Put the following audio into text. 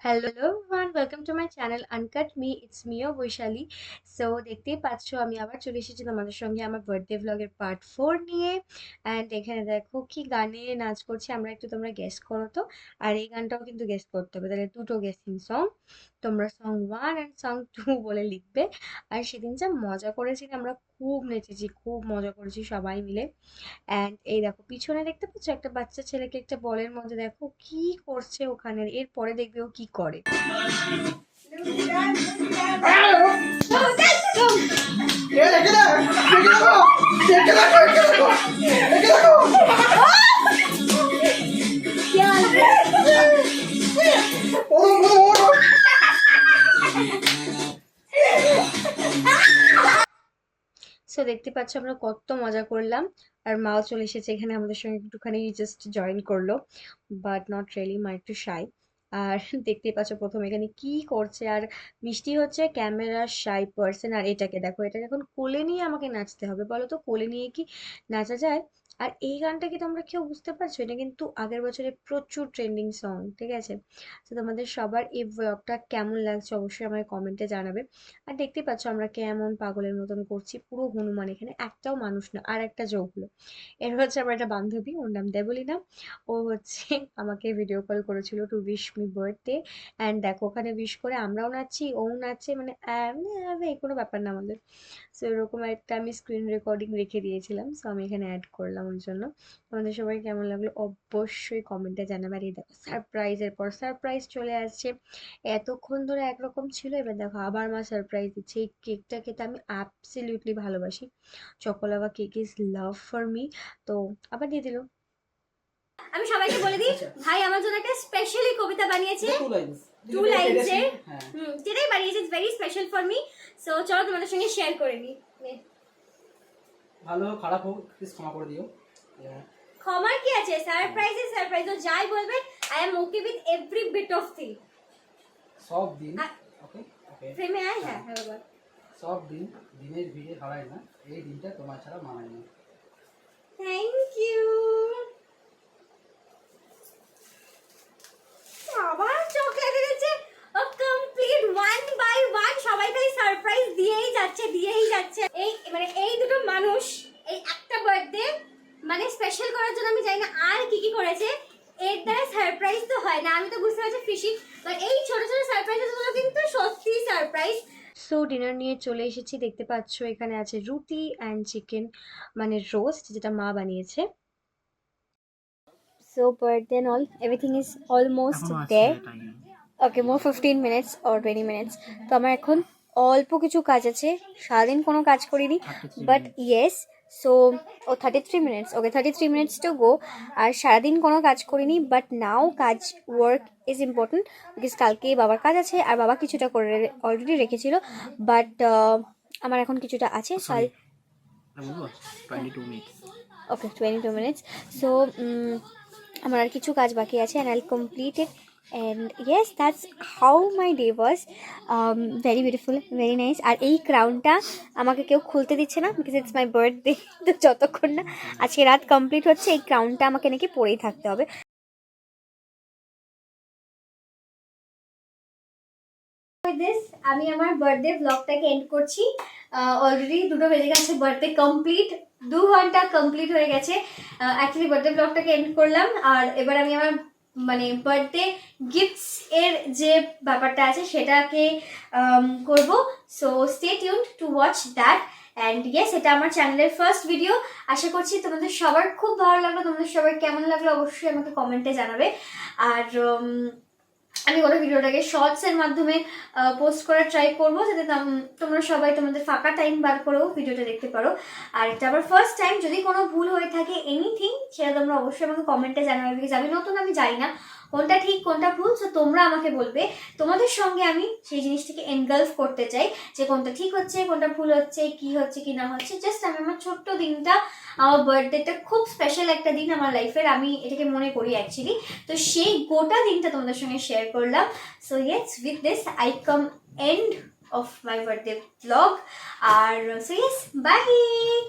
Hello everyone, welcome to my channel uncut me. It's me Baishali. So দেখতেই পাচ্ছ আমি আবার চলে এসেছি তোমাদের সঙ্গে আমার বার্থডে ভ্লগের পার্ট 4 নিয়ে। অ্যান্ড এখানে দেখো কি গানে নাচ করছি আমরা, একটু তোমরা গেস করো তো। আর এই গানটাও কিন্তু গেস করতে হবে, তাহলে দুটো গেসিং সং। তোমরা সং 1 অ্যান্ড সং 2 বলে লিখবে। আর সেদিন যা মজা করেছি না, আমরা খুব নেচেছি, খুব মজা করেছি সবাই মিলে। অ্যান্ড এই দেখো পিছনে দেখতে পাচ্ছ একটা বাচ্চা ছেলেকে একটা বলের মধ্যে দেখো কি করছে ওখানে, এরপরে দেখবে ও কি করে। সো দেখতে পাচ্ছ আমরা কত মজা করলাম। আর মাও চলে এসেছে এখানে আমাদের সঙ্গে, একটুখানি জাস্ট জয়েন করলো, বাট নট রিয়েলি, মা একটু শাই। আর দেখতেই পাচ্ছ প্রথম এখানে কি করছে। আর মিষ্টি হচ্ছে ক্যামেরা শাই পার্সন। আর এটাকে দেখো, এটাকে এখন কোলে নিয়ে আমাকে নাচতে হবে, বলো তো কোলে নিয়ে কি নাচা যায়? আর এই গানটা কি তোমরা কেউ বুঝতে পারছো? এটা কিন্তু আগের বছরে প্রচুর ট্রেন্ডিং সং, ঠিক আছে? তো তোমাদের সবার এই ব্লগটা কেমন লাগছে অবশ্যই আমাকে কমেন্টে জানাবে। আর দেখতে পাচ্ছ আমরা কেমন পাগলের মতন করছি, পুরো হনুমান, এখানে একটাও মানুষ না। আর একটা যোগ হলো, এর হচ্ছে আমার একটা বান্ধবী, ওর নাম দেবলীনা। ও হচ্ছে আমাকে ভিডিও কল করেছিল two wish me birthday. And দেখো ওখানে উইশ করে আমরাও নাচছি, ও নাচছে, মানে এই কোনো ব্যাপার না আমাদের। সো এরকম একটা আমি স্ক্রিন রেকর্ডিং রেখে দিয়েছিলাম, সো আমি এখানে অ্যাড করলাম ওই জন্য। তোমাদের সবাই কেমন লাগলো অবশ্যই কমেন্টে জানাবে। আর এই দেখো সারপ্রাইজের পর সারপ্রাইজ চলে আসছে। এতক্ষণ ধরে একরকম ছিল, এবার দেখো আবার মা সারপ্রাইজ দিচ্ছে। এই কেকটা খেতে আমি অ্যাবসলিউটলি ভালোবাসি, choco lava cake is love for me. তো আবার দিয়ে দিল। আমি সবাইকে বলে দিই, ভাই আমার জন্য একটা স্পেশালি কবিতা বানিয়েছে, টু লাইনসের, যেটাই বানিয়েছে it's very special for me. So চলো তোমাদের সঙ্গে শেয়ার করে নিই। ভালো হোক খারাপ হোক প্লিজ ক্ষমা করে দিও। ক্ষমার কি আছে? সারপ্রাইজ ইজ সারপ্রাইজ, ও যাই বলবে I am okay with every bit of thing. সব দিন ওকে ওকে ফ্রেমে আয়। হ্যাঁ হ্যাঁ বাবা, সব দিন দিনের ভিড়ে হারায় না, এই দিনটা তোমার ছাড়া মানায় না। Thank you. আবার চকলেট এনেছে, ও কমপ্লিট ওয়ান বাই ওয়ান সবাই খালি সারপ্রাইজ দিয়েই যাচ্ছে দিয়েই যাচ্ছে। এই মানে এই দুটো মানুষ এই একটা বার্থডে মানে স্পেশাল করার জন্য আমি জানি না আর কি কি করেছে, এর দ্বারা সারপ্রাইজ তো হয় না। আমি তো বুঝতে পারছি ফিশিং, বাট এই ছোট ছোট সারপ্রাইজের জন্য কিন্তু সত্যি সারপ্রাইজ। সো ডিনার নিয়ে চলে এসেছি, দেখতে পাচ্ছ এখানে আছে রুটি অ্যান্ড চিকেন, মানে রোস্ট, যেটা মা বানিয়েছে। So birthday and all, everything is almost there. Okay, more 15 minutes or 20 minutes. তো আমার এখন অল্প কিছু কাজ আছে, সারাদিন কোনো কাজ করিনি, বাট ইয়েস। সো ও 33 minutes, okay 33 minutes to go. আর সারাদিন কোনো কাজ করিনি, বাট নাও কাজ, ওয়ার্ক ইজ ইম্পর্টেন্ট, বিকজ কালকে বাবার কাজ আছে আর বাবা কিছুটা করে অলরেডি রেখেছিল, বাট আমার এখন কিছুটা আছে। ওকে 22 মিনিটস। সো আমার আর কিছু কাজ বাকি আছে and I'll complete it. And yes, that's how my day was. Very beautiful, very nice. আর এই ক্রাউনটা আমাকে কেউ খুলতে দিচ্ছে না, বিকজ ইটস মাই বার্থডে। তো যতক্ষণ না আজকে রাত কমপ্লিট হচ্ছে, এই ক্রাউনটা আমাকে নাকি পরেই থাকতে হবে। দিস আমি আমার বার্থডে ব্লগটাকে এন্ড করছি। অলরেডি 2টো বেজে গেছে, বার্থডে কমপ্লিট, 2 ঘন্টা কমপ্লিট হয়ে গেছে। অ্যাকচুয়ালি বার্থডে ব্লগটাকে এন্ড করলাম। আর এবার আমি আমার মানে বার্থডে গিফটস এর যে ব্যাপারটা আছে সেটাকে করব। So stay tuned to watch that. And yes, এটা আমার চ্যানেলের ফার্স্ট ভিডিও। আশা করছি তোমাদের সবার খুব ভালো লাগলো। তোমাদের সবার কেমন লাগলো অবশ্যই আমাকে কমেন্টে জানাবে। আর আমি কোনো ভিডিওটাকে শর্টস এর মাধ্যমে পোস্ট করার ট্রাই করবো, যাতে তোমরা সবাই তোমাদের ফাঁকা টাইম বার করেও ভিডিওটা দেখতে পারো। আর এটা আবার ফার্স্ট টাইম, যদি কোনো ভুল হয়ে থাকে এনিথিং, সেটা তোমরা অবশ্যই আমাকে কমেন্টে জানাবে, বিকজ আমি নতুন, আমি জানি না কোনটা ঠিক কোনটা ভুল। সো তোমরা আমাকে বলবে, তোমাদের সঙ্গে আমি সেই জিনিসটাকে এনগালফ করতে চাই, যে কোনটা ঠিক হচ্ছে কোনটা ভুল হচ্ছে, কি হচ্ছে কি না হচ্ছে। জাস্ট আমি আমার ছোট্ট দিনটা, আমার বার্থডেটা খুব স্পেশাল একটা দিন আমার লাইফের, আমি এটাকে মনে করি অ্যাকচুয়ালি। তো সেই গোটা দিনটা তোমাদের সঙ্গে শেয়ার করলাম। So yes, with this I come end of my birthday blog. আর সো ইয়েস, বাই।